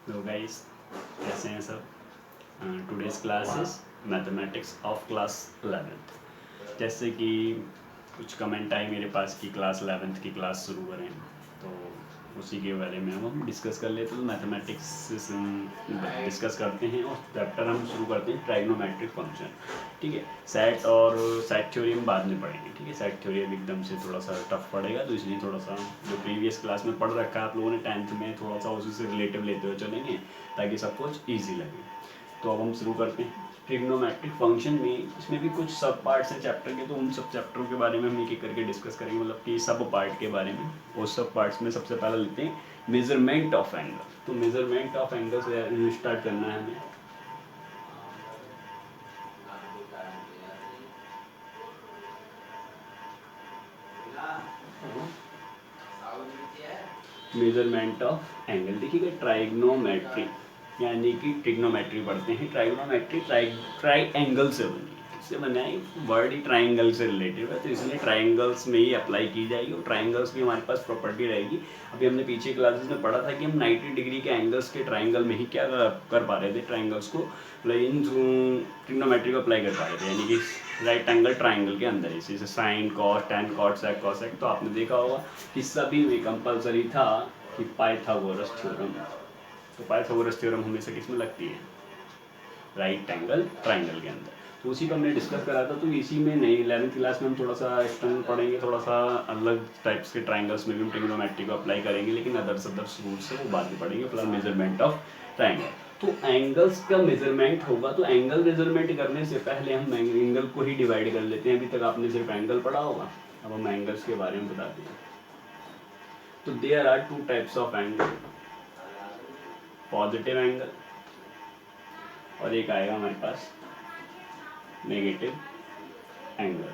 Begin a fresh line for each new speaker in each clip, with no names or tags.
Hello guys, कैसे हैं सब। Today's class is mathematics of class 11th। जैसे कि कुछ कमेंट आए मेरे पास कि क्लास 11th की क्लास शुरू करें, तो उसी के बारे में हम डिस्कस कर लेते हैं। तो मैथमेटिक्स डिस्कस करते हैं और चैप्टर हम शुरू करते हैं ट्राइग्नोमेट्रिक फंक्शन। ठीक है, सेट और सेट थ्योरी हम बाद में पढ़ेंगे। ठीक है, सेट थ्योरी अभी एकदम से थोड़ा सा टफ पड़ेगा, तो इसलिए थोड़ा सा जो प्रीवियस क्लास में पढ़ रखा है आप लोगों ने 10th में, थोड़ा सा उसी से रिलेटिव लेते हुए चलेंगे ताकि सब कुछ ईजी लगे। तो अब हम शुरू करते हैं ट्रिग्नोमेट्रिक फंक्शन में। इसमें भी कुछ सब पार्ट्स हैं चैप्टर के, तो उन सब चैप्टरों के बारे में हम एक एक करके डिस्कस करेंगे, मतलब कि सब पार्ट के बारे में। उस सब पार्ट्स में सबसे पहले लेते हैं मेजरमेंट ऑफ एंगल। तो मेजरमेंट ऑफ एंगल से स्टार्ट करना है हमें। मेजरमेंट ऑफ एंगल देखिएगा, ट्राइग्नोमेट्री यानी कि ट्रिग्नोमेट्री पढ़ते हैं। ट्राइग्नोमेट्री ट्राई एंगल से बनी है, इससे बना है, वर्ड ही ट्राइंगल से रिलेटेड है, तो इसलिए ट्राइंगल्स में ही अप्लाई की जाएगी और ट्राइंगल्स की हमारे पास प्रॉपर्टी रहेगी। अभी हमने पीछे क्लासेस में पढ़ा था कि हम 90 डिग्री के एंगल्स के ट्राइंगल में ही क्या कर पा रहे थे, ट्राइंगल्स को इन ट्रिग्नोमेट्री को अप्लाई कर पा रहे थे, यानी कि राइट एंगल ट्राइंगल के अंदर ही, जैसे sine cos tan cot sec cosec. तो आपने देखा होगा कि सभी में कंपलसरी था कि पाइथागोरस थ्योरम। तो पाइथागोरस थ्योरम हमेशा किसमें लगती है, राइट एंगल ट्राइंगल के अंदर। तो उसी को हमने डिस्कस करा था। तो इसी में नहीं, 11th क्लास में हम थोड़ा सा एक्सटर्नल पढ़ेंगे, थोड़ा सा अलग टाइप्स के ट्राइंगल्स में भी हम ट्रिग्नोमेट्री को अप्लाई करेंगे, लेकिन अदर्स रूल्स से वो बाद में पढ़ेंगे। फिलहाल मेजरमेंट ऑफ ट्राइंगल, तो एंगल्स का मेजरमेंट होगा। तो एंगल मेजरमेंट करने से पहले हम एंगल को ही डिवाइड कर लेते हैं। अभी तक आपने सिर्फ एंगल पढ़ा होगा, अब हम एंगल्स के बारे में बताते हैं। तो there are two types of angle, positive angle और एक आएगा हमारे पास नेगेटिव एंगल।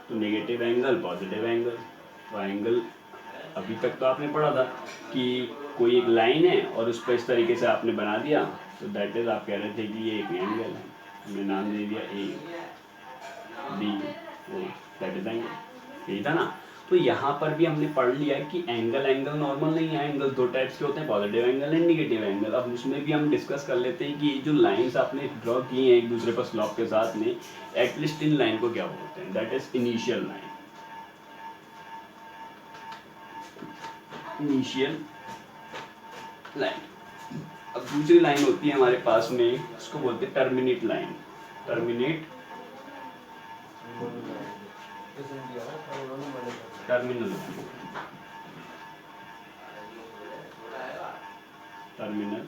तो नेगेटिव एंगल, पॉजिटिव एंगल। तो एंगल अभी तक तो आपने पढ़ा था कि कोई एक लाइन है और उस पर इस तरीके से आपने बना दिया, तो दैट इज आप कह रहे थे कि ये एक एंगल है, हमने नाम दे दिया A B O, that is angle, यही था ना। तो यहाँ पर भी हमने पढ़ लिया कि एंगल एंगल नॉर्मल नहीं है, एंगल दो टाइप्स के होते हैं, positive angle and negative angle. अब उसमें भी हम डिस्कस कर लेते हैं कि जो लाइंस आपने ड्रॉ की हैं एक दूसरे पर स्लॉप के साथ में, एटलीस्ट इन लाइन को क्या बोलते हैं, that is initial line. Initial line. अब दूसरी लाइन होती है हमारे पास में, उसको बोलते हैं terminate line. Terminate terminal terminal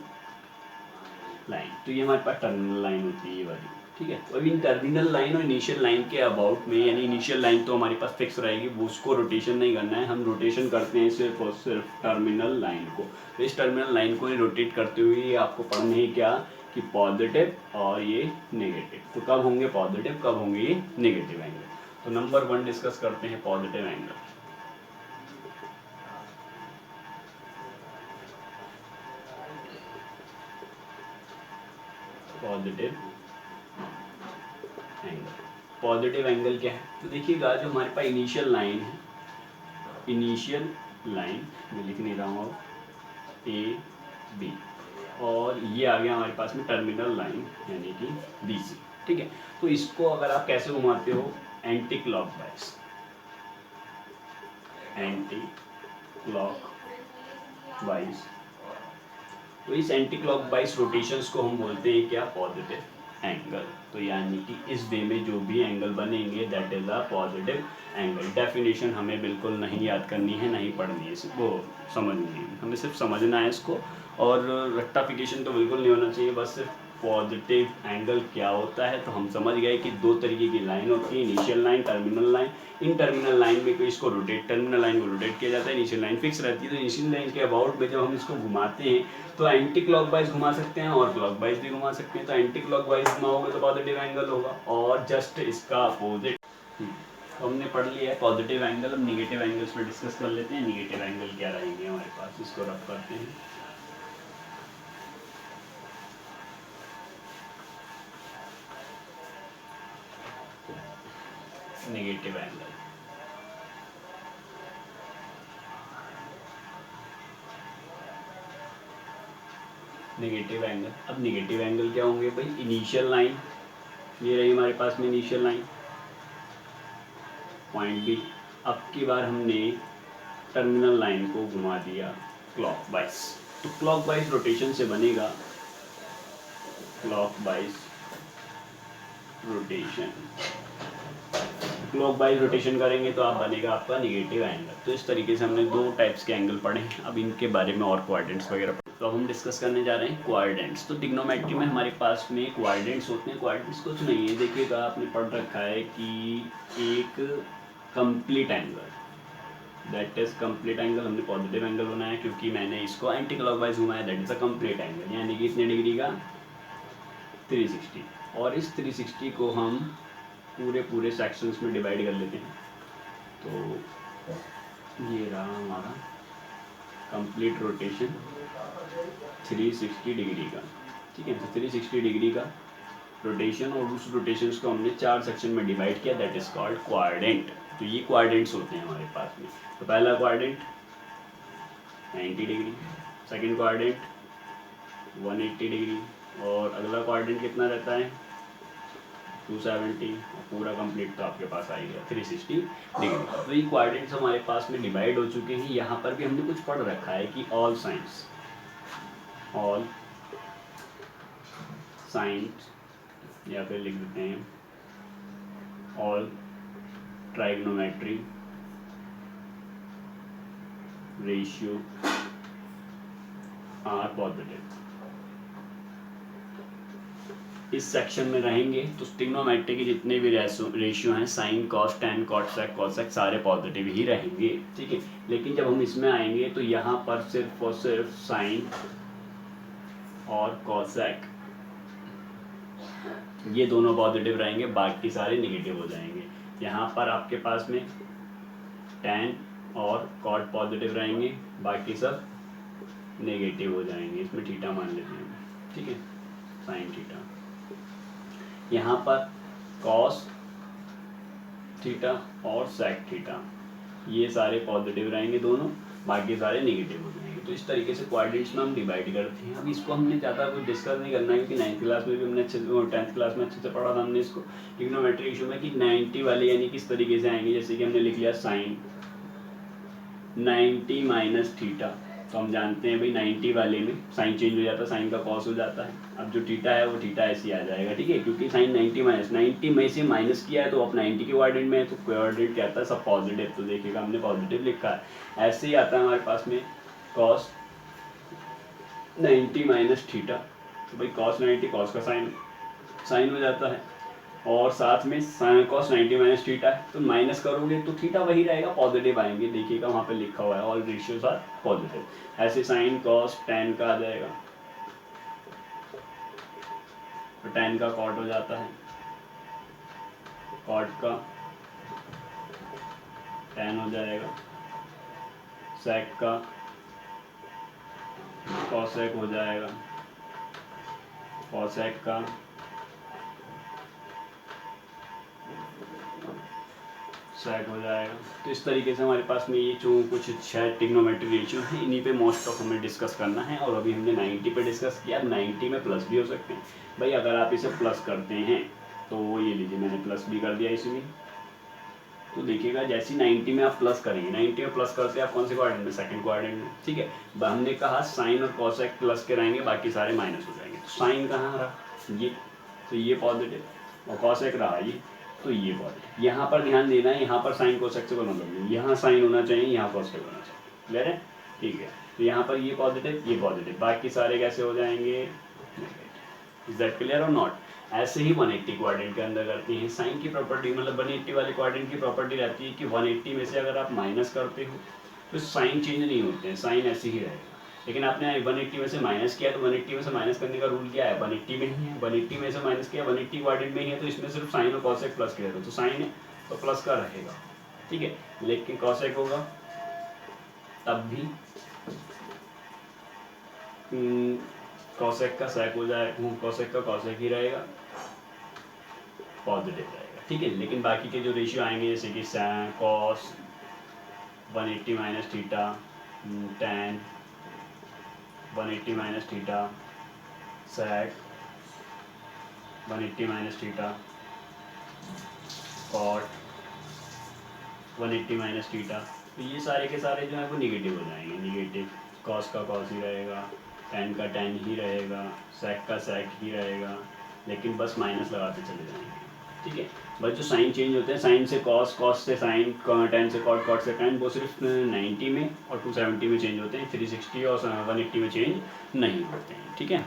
line. तो ये हमारे पास टर्मिनल लाइन होती है, ये वाली। ठीक है, तो अभी इन टर्मिनल लाइन और इनिशियल लाइन के अबाउट में, यानी इनिशियल लाइन तो हमारे पास फिक्स रहेगी, वो उसको रोटेशन नहीं करना है, हम रोटेशन करते हैं सिर्फ और सिर्फ टर्मिनल लाइन को। तो इस टर्मिनल लाइन को ही रोटेट करते हुए आपको पढ़ना है क्या, कि पॉजिटिव और ये नेगेटिव। तो कब होंगे पॉजिटिव, कब होंगे ये नेगेटिव एंगल। तो नंबर 1 डिस्कस करते हैं positive angle. Positive angle, positive angle क्या है, तो देखिएगा जो हमारे पास इनिशियल लाइन है, इनिशियल लाइन मैं लिख नहीं रहा हूँ, ए बी, और ये आ गया हमारे पास में टर्मिनल लाइन यानी कि बी सी। ठीक है, तो इसको अगर आप कैसे घुमाते हो, एंटी क्लॉकवाइज, एंटी क्लॉकवाइज। तो इस एंटी क्लॉकवाइज रोटेशंस को हम बोलते हैं क्या, पॉजिटिव एंगल। तो यानी कि इस वे में जो भी एंगल बनेंगे that is a positive angle. Definition हमें बिल्कुल नहीं याद करनी है, नहीं पढ़नी है, वो समझनी है, हमें सिर्फ समझना है इसको। और रट्टाफिकेशन तो बिल्कुल नहीं होना चाहिए, बस सिर्फ पॉजिटिव एंगल क्या होता है। तो हम समझ गए कि दो तरीके की लाइन होती है, इनिशियल लाइन, टर्मिनल लाइन। इन टर्मिनल लाइन में कोई इसको रोटेट, टर्मिनल लाइन को रोटेट किया जाता है, इनिशियल लाइन फिक्स रहती है। तो इनिशियल लाइन के अबाउट में जब हम इसको घुमाते हैं तो एंटी क्लॉकवाइज घुमा सकते हैं और क्लॉकवाइज भी घुमा सकते हैं। तो एंटी क्लॉकवाइज घुमाओगे तो पॉजिटिव एंगल होगा, और जस्ट इसका अपोजिट। तो हमने पढ़ लिया है पॉजिटिव एंगल। अब निगेटिव एंगल्स पर डिस्कस कर लेते हैं, निगेटिव एंगल क्या रहेंगे हमारे पास, इसको रफ करते हैं। Negative angle, negative angle. अब नेगेटिव एंगल क्या होंगे भाई, इनिशियल लाइन, ये रही हमारे पास में इनिशियल लाइन पॉइंट बी। अब की बार हमने टर्मिनल लाइन को घुमा दिया क्लॉकवाइज, तो क्लॉकवाइज रोटेशन से बनेगा, क्लॉकवाइज रोटेशन, क्लॉकवाइज रोटेशन करेंगे तो आप बनेगा आपका नेगेटिव एंगल। तो इस तरीके से हमने दो टाइप्स के एंगल पढ़े। अब इनके बारे में और क्वाड्रेंट्स वगैरह तो अब हम डिस्कस करने जा रहे हैं क्वाड्रेंट्स। तो ट्रिग्नोमेट्री में हमारे पास में क्वाड्रेंट्स होते हैं। क्वाड्रेंट्स कुछ नहीं है, देखिएगा आपने पढ़ रखा है कि एक complete angle, that is complete angle, हमने पॉजिटिव एंगल बनाया क्योंकि मैंने इसको एंटी क्लॉकवाइज घुमाया, that is a complete angle, यानी कि इतने डिग्री का 360। और इस 360 को हम पूरे सेक्शंस में डिवाइड कर लेते हैं। तो ये रहा हमारा कंप्लीट रोटेशन 360 डिग्री का, ठीक है। तो 360 डिग्री का रोटेशन, और उस रोटेशंस को हमने 4 सेक्शन में डिवाइड किया, दैट इज कॉल्ड क्वाड्रेंट। तो ये क्वाड्रेंट्स होते हैं हमारे पास में। तो पहला quadrant 90 degree, second quadrant 180 degree, और अगला क्वाड्रेंट कितना रहता है 270, और पूरा कंप्लीट तो आपके पास आ गया 360 डिग्री। तो ये क्वाड्रेंट्स हमारे पास में डिवाइड हो चुके हैं। यहाँ पर भी हमने कुछ पढ़ रखा है कि ऑल साइंस या फिर लिख देते हैं ऑल ट्राइग्नोमेट्री रेशियो आर पॉजिटिव। इस सेक्शन में रहेंगे तो ट्रिग्नोमेट्री के जितने भी रेशियो हैं, साइन, कॉस, टैन, कॉट, सेक, कोसेक, सारे पॉजिटिव ही रहेंगे, ठीक है। लेकिन जब हम इसमें आएंगे तो यहाँ पर सिर्फ और सिर्फ साइन और कोसेक ये दोनों पॉजिटिव रहेंगे, बाकी सारे नेगेटिव हो जाएंगे। यहाँ पर आपके पास में टैन और कॉट पॉजिटिव रहेंगे, बाकी सब नेगेटिव हो जाएंगे। इसमें थीटा मान लेते हैं, ठीक है, साइन थीटा। यहाँ पर कॉस थीटा और सेक थीटा ये सारे पॉजिटिव रहेंगे दोनों, बाकी सारे नेगेटिव हो जाएंगे। तो इस तरीके से क्वाड्रेंट्स में हम डिवाइड करते हैं। अब इसको हमने ज़्यादा कुछ डिस्कस नहीं करना है क्योंकि 9th क्लास में भी हमने अच्छे से, 10th क्लास में अच्छे से पढ़ा था हमने इसको ट्रिग्नोमेट्री इशू में, कि 90 वाले यानी किस तरीके से आएंगे। जैसे कि हमने लिख लिया साइन 90 माइनस थीटा, तो हम जानते हैं भाई 90 वाले में साइन चेंज हो जाता है, साइन का कॉस हो जाता है। अब जो थीटा है वो थीटा ऐसे ही आ जाएगा, ठीक है, क्योंकि साइन 90 में से माइनस किया है तो अब 90 के क्वाड्रेंट में है, तो क्वाड्रेंट क्या आता है सब पॉजिटिव। तो देखिएगा हमने पॉजिटिव लिखा है। ऐसे ही आता है हमारे पास में कॉस 90 माइनस थीटा, तो भाई कॉस 90 कॉस का साइन हो जाता है, और साथ में साइन कॉस 90 माइनस थीटा है, तो माइनस करोगे तो थीटा वही रहेगा, पॉजिटिव आएंगे। देखिएगा वहाँ पे लिखा हुआ है ऑल रेशियोज आर पॉजिटिव। ऐसे साइन कॉस टैन का आ जाएगा, तो टैन का कॉट हो जाता है, कॉट का टैन हो जाएगा, सेक का कॉसेक हो जाएगा, कॉसेक का सेक हो जाएगा। तो इस तरीके से हमारे पास में ये जो कुछ 6 ट्रिग्नोमेट्री रेशियो हैं, इन्हीं पे मोस्ट ऑफ हमें डिस्कस करना है। और अभी हमने 90 पे डिस्कस किया, 90 में प्लस भी हो सकते हैं भाई। अगर आप इसे प्लस करते हैं तो ये लीजिए मैंने प्लस भी कर दिया इसमें। तो देखिएगा जैसे 90 में आप प्लस करेंगे, 90 में प्लस करते हैं आप कौन से क्वाड्रेंट में, सेकंड क्वाड्रेंट में, ठीक है। हमने कहा साइन और कॉसेक प्लस के रहेंगे, बाकी सारे माइनस हो जाएंगे। तो साइन कहाँ रहा ये, तो ये पॉजिटिव, और कॉसेक रहा ये, तो ये पॉजिटिव। यहाँ पर ध्यान देना है, यहाँ पर साइन कोसेक से कोई मतलब नहीं, यहाँ साइन होना चाहिए, यहाँ कॉसेक होना चाहिए, क्लियर है, ठीक है। तो यहाँ पर ये पॉजिटिव, बाकी सारे कैसे हो जाएंगे, इज दैट क्लियर और नॉट। ऐसे ही 180 क्वाड्रेंट के अंदर करती हैं। साइन की प्रॉपर्टी मतलब 180 वाले क्वाड्रेंट की प्रॉपर्टी रहती है कि 180 में से अगर आप माइनस करते हो तो साइन चेंज नहीं होते हैं, साइन ऐसे ही रहेगा। लेकिन आपने 180 में से माइनस किया तो 180 में से माइनस करने का रूल क्या है, 180 में ही है, 180 में से माइनस किया 180 क्वाड्रेंट में ही है, तो इसमें सिर्फ साइन और कॉसेक प्लस किया तो साइन है तो प्लस का रहेगा, ठीक है। लेकिन कॉसेक होगा तब भी कॉसेक का सेक हो जाएगा, कॉसेक का कॉसेक ही रहेगा, पॉजिटिव रहेगा, ठीक है। लेकिन बाकी के जो रेशियो आएंगे जैसे कि cos 180 minus theta, tan 180 minus theta, sec 180 minus theta, cot 180 minus theta. तो ये सारे के सारे जो है वो निगेटिव हो जाएंगे, निगेटिव। कॉस का कॉस ही रहेगा, टेन का टेन ही रहेगा, सेक का सेक ही रहेगा, लेकिन बस माइनस लगाते चले जाएंगे, ठीक है। बस जो साइन चेंज होते हैं, साइन से कॉस, कॉस से साइन, टेन से कॉट, कॉट से टेन, वो सिर्फ 90 में और 270 में चेंज होते हैं, 360 और 180 में चेंज नहीं होते हैं, ठीक है।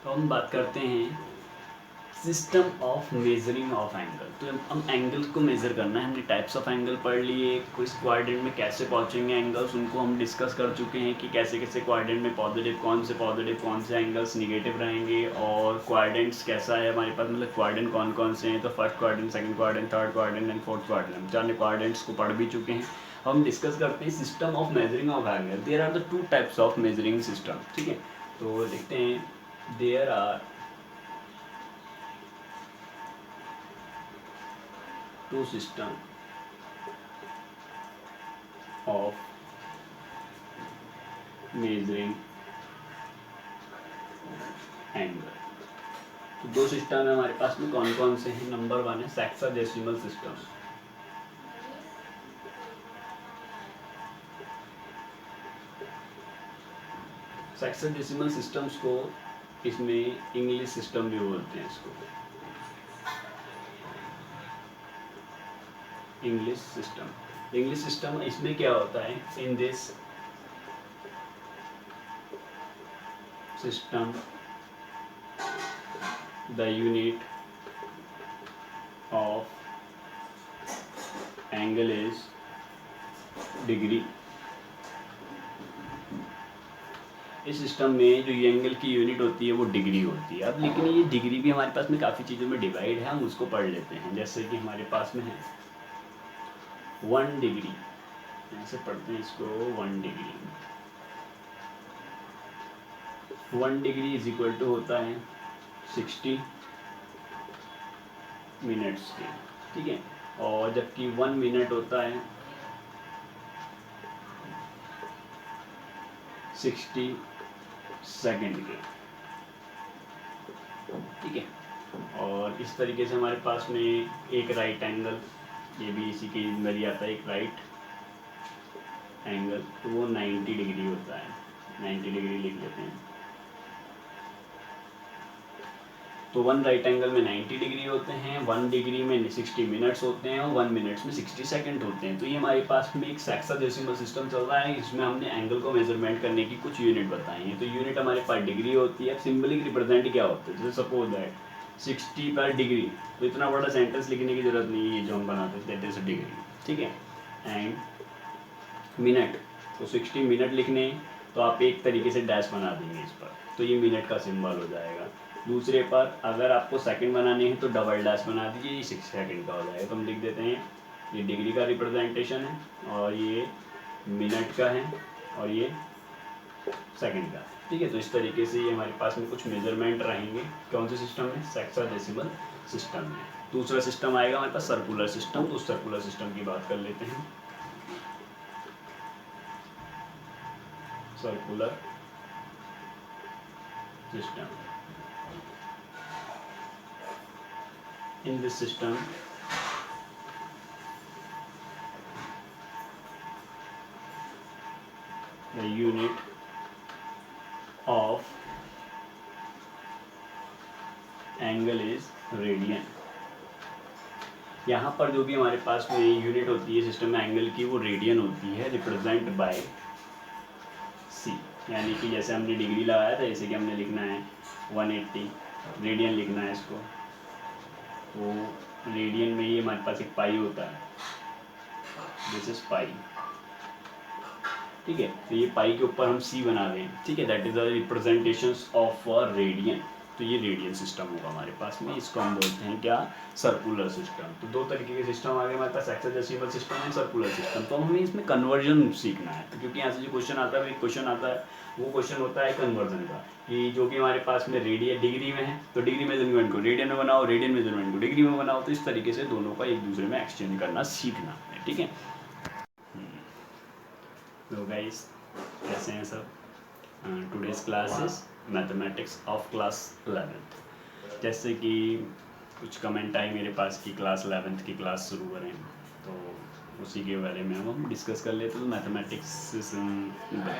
तो हम बात करते हैं system of measuring of angle. तो हम एंगल्स को मेज़र करना है, हमने टाइप्स ऑफ एंगल पढ़ लिए, किस क्वाड्रेंट में कैसे पहुंचेंगे एंगल्स, उनको हम डिस्कस कर चुके हैं कि कैसे कैसे क्वाड्रेंट में पॉजिटिव कौन से एंगल्स निगेटिव रहेंगे, और क्वाड्रेंट्स कैसा है हमारे पास, मतलब क्वाड्रेंट कौन से हैं। तो first quadrant, second quadrant, third quadrant and fourth quadrant, हम चार क्वाड्रेंट्स को पढ़ भी चुके हैं। हम डिस्कस करते हैं system of measuring of angle. There are the two types of measuring system, ठीक है। तो देखते हैं, there are two system of measuring angle। तो दो सिस्टम है हमारे पास में, कौन कौन से हैं। नंबर वन है सेक्साडेसिमल सिस्टम। सेक्साडेसिमल सिस्टम्स को इसमें इंग्लिश सिस्टम भी बोलते हैं, इसको इंग्लिश सिस्टम। इंग्लिश सिस्टम इसमें क्या होता है, in this system the unit of angle is degree. इस सिस्टम में जो ये एंगल की यूनिट होती है वो डिग्री होती है। अब लेकिन ये डिग्री भी हमारे पास में काफ़ी चीज़ों में डिवाइड है, हम उसको पढ़ लेते हैं। जैसे कि हमारे पास में है 1 डिग्री, ऐसे पढ़ते हैं इसको 1 degree. 1 degree is equal to होता है 60 मिनट्स के, ठीक है। और जबकि 1 मिनट होता है 60 सेकेंड के, ठीक है। और इस तरीके से हमारे पास में एक राइट एंगल, ये भी इसी के अंदर ही आता है, एक राइट एंगल, तो वो 90 डिग्री होता है। 90 डिग्री लिख लेते हैं। तो 1 राइट एंगल में 90 डिग्री होते हैं, 1 डिग्री में 60 मिनट्स होते हैं, और 1 मिनट्स में 60 सेकंड होते हैं। तो ये हमारे पास में एक सेक्साडेसिमल सिस्टम चल रहा है। इसमें हमने एंगल को मेजरमेंट करने की कुछ यूनिट बताई हैं। तो यूनिट हमारे पास डिग्री होती है। सिंबलिक रिप्रेजेंट क्या होता है, जैसे सपोज दैट 60 पर डिग्री, तो इतना बड़ा सेंटेंस लिखने की जरूरत नहीं है, जो हम बनाते हैं दैट इज डिग्री, ठीक है। एंड मिनट, तो 60 मिनट लिखने, तो आप एक तरीके से डैश बना देंगे इस पर, तो ये मिनट का सिंबल हो जाएगा। दूसरे पर अगर आपको सेकंड बनाने हैं तो डबल डैश बना दीजिए, ये 6 सेकंड का हो जाएगा। तो हम लिख देते हैं ये डिग्री का रिप्रेजेंटेशन है, और ये मिनट का है, और ये सेकंड का, ठीक है। तो इस तरीके से ये हमारे पास में कुछ मेजरमेंट रहेंगे। कौन से सिस्टम में, सेक्साडेसिमल सिस्टम में। दूसरा सिस्टम आएगा हमारे पास सर्कुलर सिस्टम। तो उस सर्कुलर सिस्टम की बात कर लेते हैं। Circular system, in this system the unit of angle is radian। यहाँ पर जो भी हमारे पास में यूनिट होती है सिस्टम में एंगल की, वो रेडियन होती है, रिप्रेजेंट बाय सी। यानी कि जैसे हमने डिग्री लगाया था, जैसे कि हमने लिखना है 180, रेडियन लिखना है इसको, तो रेडियन में ये हमारे पास एक पाई होता है, दिस इज पाई, ठीक है। तो ये पाई के ऊपर हम सी बना दें, ठीक है, that is the representations of a radian. तो ये रेडियन सिस्टम होगा हमारे पास में, इसको हम बोलते हैं क्या, सर्कुलर सिस्टम। तो दो तरीके के सिस्टम आ गए हमारे पास, hexadecimal system and circular system. तो हमें इसमें कन्वर्जन सीखना है, तो क्योंकि यहाँ से जो क्वेश्चन आता है, एक क्वेश्चन आता है, वो क्वेश्चन होता है कन्वर्जन का, कि जो कि हमारे पास में रेडियन डिग्री में है, तो डिग्री मेजरमेंट को रेडियन में बनाओ, रेडियन मेजरमेंट को डिग्री में बनाओ। तो इस तरीके से दोनों का एक दूसरे में एक्सचेंज करना सीखना है, ठीक है। तो गाइस कैसे हैं सब, today's class is mathematics of class 11th। जैसे कि कुछ कमेंट आए मेरे पास कि क्लास 11th की क्लास शुरू करें, तो उसी के बारे में हम डिस्कस कर लेते हैं। तो मैथमेटिक्स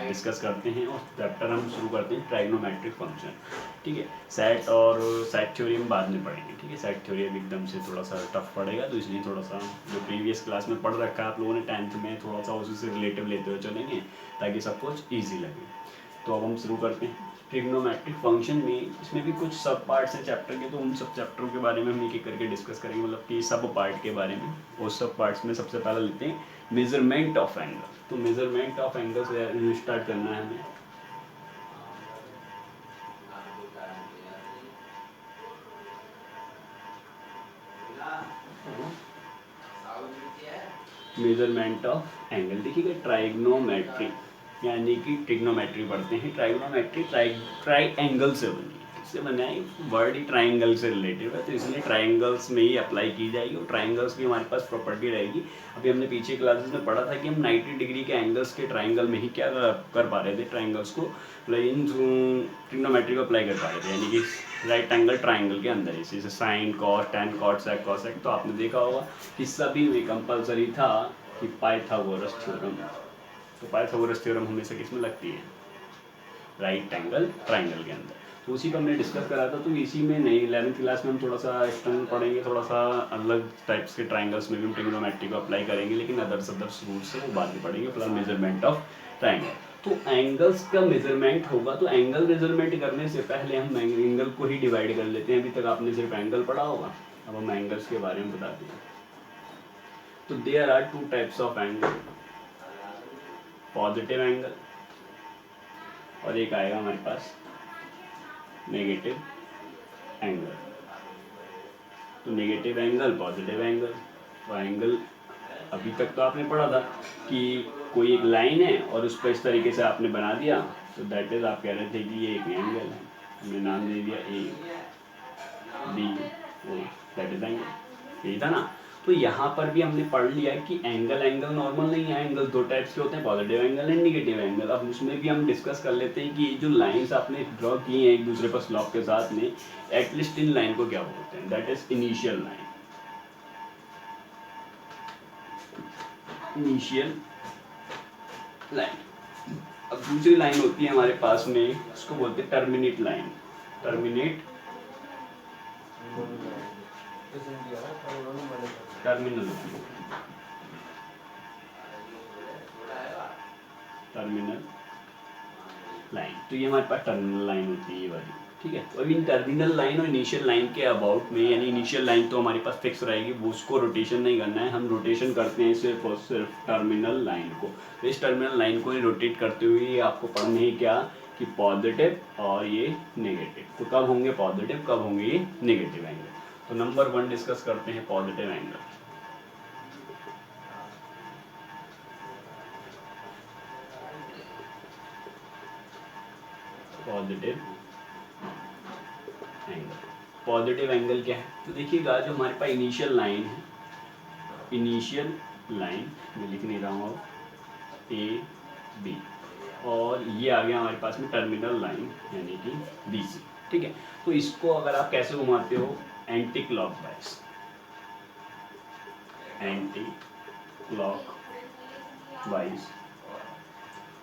डिस्कस करते हैं और चैप्टर हम शुरू करते हैं ट्राइग्नोमेट्रिक फंक्शन। ठीक है, सेट और सेट थ्योरी हम बाद में पढ़ेंगे। ठीक है, सेट थ्योरी अभी एकदम से थोड़ा सा टफ पड़ेगा, तो इसलिए थोड़ा सा जो प्रीवियस क्लास में पढ़ रखा है आप लोगों ने 10th में, थोड़ा सा उसी से रिलेटिव लेते हुए चलेंगे ताकि सब कुछ ईजी लगे। तो अब हम शुरू करते हैं ट्रिग्नोमेट्रिक फंक्शन में। इसमें भी कुछ सब पार्ट्स हैं चैप्टर के, तो उन सब चैप्टरों के बारे में हम एक एक करके डिस्कस करेंगे, मतलब कि सब पार्ट के बारे में। उस सब पार्ट्स में सबसे पहले लेते हैं मेजरमेंट ऑफ एंगल। तो मेजरमेंट ऑफ एंगल से स्टार्ट करना है हमें। मेजरमेंट ऑफ एंगल देखिएगा, ट्राइग्नोमेट्री यानी कि ट्रिग्नोमेट्री पढ़ते हैं। ट्राइग्नोमेट्री ट्राई एंगल से बनी है, इससे बना है, वर्ड ही ट्राइंगल से रिलेटेड है, तो इसलिए ट्राइंगल्स में ही अप्लाई की जाएगी और ट्राइंगल्स की हमारे पास प्रॉपर्टी रहेगी। अभी हमने पीछे क्लासेस में पढ़ा था कि हम 90 डिग्री के एंगल्स के ट्राइंगल में ही क्या कर पा रहे थे, ट्राइंगल्स को इन ट्रिग्नोमेट्री को अप्लाई कर पा रहे थे, यानी कि राइट एंगल ट्राइंगल के अंदर ही, जैसे sine cos tan cot sec cosec. तो आपने देखा होगा कि सभी में कंपलसरी था कि पाइथागोरस थ्योरम। तो पाइथागोरस थ्योरम हमेशा किसमें लगती है, राइट एंगल ट्राइंगल के अंदर। तो उसी को हमने डिस्कस करा था। तो इसी में नहीं 11th क्लास में हम थोड़ा सा एक्सटर्नल पढ़ेंगे, थोड़ा सा अलग टाइप्स के ट्राइंगल्स में भी हम ट्रिग्नोमेट्री को अप्लाई करेंगे, लेकिन अदर्स रूल्स से वो बाद में पढ़ेंगे। फिलहाल मेजरमेंट ऑफ ट्राइंगल, तो एंगल्स का मेजरमेंट होगा। तो एंगल मेजरमेंट करने से पहले हम एंगल को ही डिवाइड कर लेते हैं। अभी तक आपने सिर्फ एंगल पढ़ा होगा, अब हम एंगल्स के बारे में बताते हैं। तो there are 2 types of angle, positive angle और एक आएगा हमारे पास नेगेटिव एंगल। तो नेगेटिव एंगल, पॉजिटिव एंगल। तो एंगल अभी तक तो आपने पढ़ा था कि कोई एक लाइन है और उस पर इस तरीके से आपने बना दिया, तो दैट इज आप कह रहे थे कि ये एक एंगल है, हमने नाम दे दिया A B O, that is angle, यही था ना। तो यहाँ पर भी हमने पढ़ लिया कि एंगल नॉर्मल नहीं है, एंगल 2 टाइप्स के होते हैं, positive angle and negative angle. अब उसमें भी हम डिस्कस कर लेते हैं कि ये जो लाइंस आपने ड्रॉ की हैं एक दूसरे पर स्लॉप के साथ में, एटलीस्ट इन लाइन को क्या बोलते हैं, that is initial line. Initial line. अब दूसरी लाइन होती है हमारे पास में, उसको बोलते हैं terminate line. Terminate terminal line. तो ये हमारे पास टर्मिनल लाइन होती है ये वाली, ठीक है। तो अभी इन टर्मिनल लाइन और इनिशियल लाइन के अबाउट में, यानी इनिशियल लाइन तो हमारे पास फिक्स रहेगी, वो उसको रोटेशन नहीं करना है, हम रोटेशन करते हैं सिर्फ और सिर्फ टर्मिनल लाइन को। तो इस टर्मिनल लाइन को ही रोटेट करते हुए आपको पढ़ना है क्या, कि पॉजिटिव और ये नेगेटिव। तो कब होंगे पॉजिटिव, कब होंगे ये नेगेटिव एंगल। तो नंबर 1 डिस्कस करते हैं positive angle. Positive angle, positive angle क्या है, तो देखिएगा जो हमारे पास इनिशियल लाइन है, इनिशियल लाइन मैं लिख नहीं रहा हूँ, ए बी, और ये आ गया हमारे पास में टर्मिनल लाइन यानी कि बी सी, ठीक है। तो इसको अगर आप कैसे घुमाते हो, एंटी क्लॉकवाइज, एंटी क्लॉकवाइज।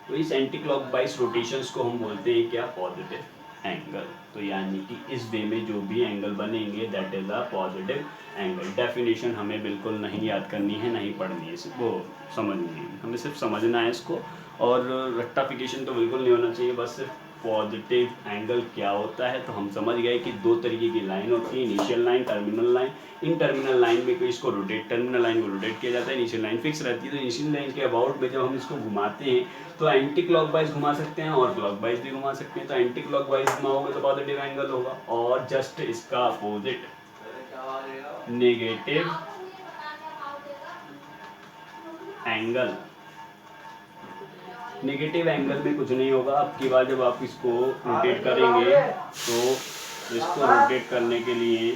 तो इस एंटी क्लॉकवाइज रोटेशंस को हम बोलते हैं क्या, पॉजिटिव एंगल। तो यानी कि इस वे में जो भी एंगल बनेंगे that is a positive angle. Definition हमें बिल्कुल नहीं याद करनी है, नहीं पढ़नी है, वो समझनी है, हमें सिर्फ समझना है इसको, और रट्टाफिकेशन तो बिल्कुल नहीं होना चाहिए। बस सिर्फ पॉजिटिव एंगल क्या होता है, तो हम समझ गए कि 2 तरीके की लाइन होती है, इनिशियल लाइन, टर्मिनल लाइन। इन टर्मिनल लाइन में कोई इसको रोटेट, टर्मिनल लाइन को रोटेट किया जाता है, इनिशियल लाइन फिक्स रहती है। तो इनिशियल लाइन के अबाउट में जब हम इसको घुमाते हैं तो एंटी क्लॉकवाइज घुमा सकते हैं और क्लॉकवाइज भी घुमा सकते हैं। तो एंटी क्लॉकवाइज घुमाओगे तो पॉजिटिव एंगल होगा, और जस्ट इसका opposite negative angle. Negative angle में कुछ नहीं होगा, अब की बार जब आप इसको रोटेट करेंगे तो इसको रोटेट करने के लिए